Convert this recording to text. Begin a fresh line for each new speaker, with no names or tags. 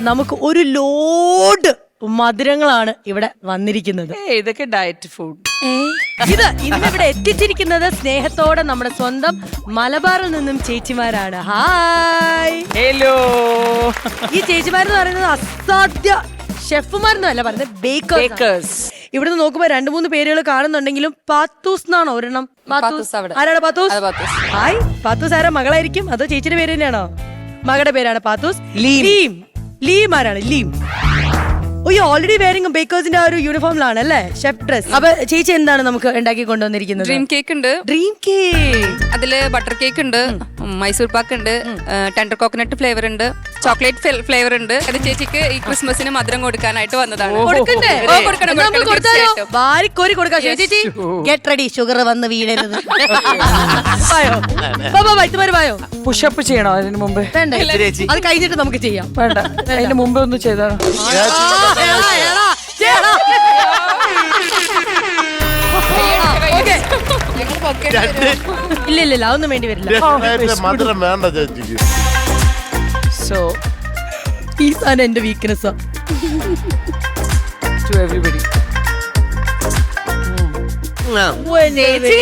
നമുക്ക് ഒരു ലോഡ് മധുരങ്ങളാണ് ഇവിടെ വന്നിരിക്കുന്നത്.
ഇതൊക്കെ ഡയറ്റ് ഫുഡ്.
ഇത് ഇന്നിവിടെ എത്തിച്ചിരിക്കുന്നത് സ്നേഹത്തോടെ നമ്മുടെ സ്വന്തം മലബാറിൽ നിന്നും ചേച്ചിമാരാണ്. Hi,
hello.
ഈ ചേച്ചിമാരെന്ന് പറയുന്നത് അസാധ്യ ഷെഫുമാരെന്നും അല്ല പറയുന്നത്, ബേക്കേഴ്സ്. ഇവിടുന്ന് നോക്കുമ്പോ 2-3 പേരുകൾ കാണുന്നുണ്ടെങ്കിലും പാത്തൂസ് എന്നാണോ ഒരെണ്ണം? ആരാണ് പാത്തൂസ്? ഹായ്, പാത്തൂസ് ആരാ? മകളായിരിക്കും അതോ ചേച്ചിയുടെ പേര് തന്നെയാണോ? മകളുടെ പേരാണ് പാത്തൂസ്. ലീം ആരാണ്? ലീം. ഓ, ഓൾറെഡി വേറിംഗ് ബേക്കേഴ്സിന്റെ ആ ഒരു യൂണിഫോമിലാണ് അല്ലേ, ഷെഫ് ഡ്രസ്. അപ്പൊ ചേച്ചി എന്താണ് നമുക്ക് ഉണ്ടാക്കി കൊണ്ടുവന്നിരിക്കുന്നത്?
ഡ്രീം കേക്ക് ഉണ്ട്.
ഡ്രീം കേക്ക്,
അതില് ബട്ടർ കേക്ക് ഉണ്ട്, മൈസൂർ പാക്ക് ഉണ്ട്, ടെൻഡർ കോക്കനട്ട് ഫ്ലേവർ ഉണ്ട്, ചോക്ലേറ്റ് ഫ്ലേവർ ഉണ്ട്. അത് ചേച്ചിക്ക് ഈ ക്രിസ്മസിന് മധുരം കൊടുക്കാനായിട്ട് വന്നതാണ്.
കൊടുക്കണ്ടേ? വാരിക്കോരി കൊടുക്കാം. ചേച്ചി ഗെറ്റ് റെഡി, ഷുഗർ വന്ന് വീഴരുത്. വായോ,
പുഷപ്പ് ചെയ്യണോ അതിന് മുമ്പ്?
വേണ്ട, അത് കഴിഞ്ഞിട്ട് നമുക്ക് ചെയ്യാം.
വേണ്ട, അതിന് മുമ്പ് ഒന്ന് ചെയ്താ.
ഇല്ല അതൊന്നും വേണ്ടി വരില്ല.
മധുരം വേണ്ട ചേച്ചിക്ക്.
സോ
ഈ സാധനം എന്റെ വീക്ക്നെസ്സാ.
To everybody.
ചേച്ചി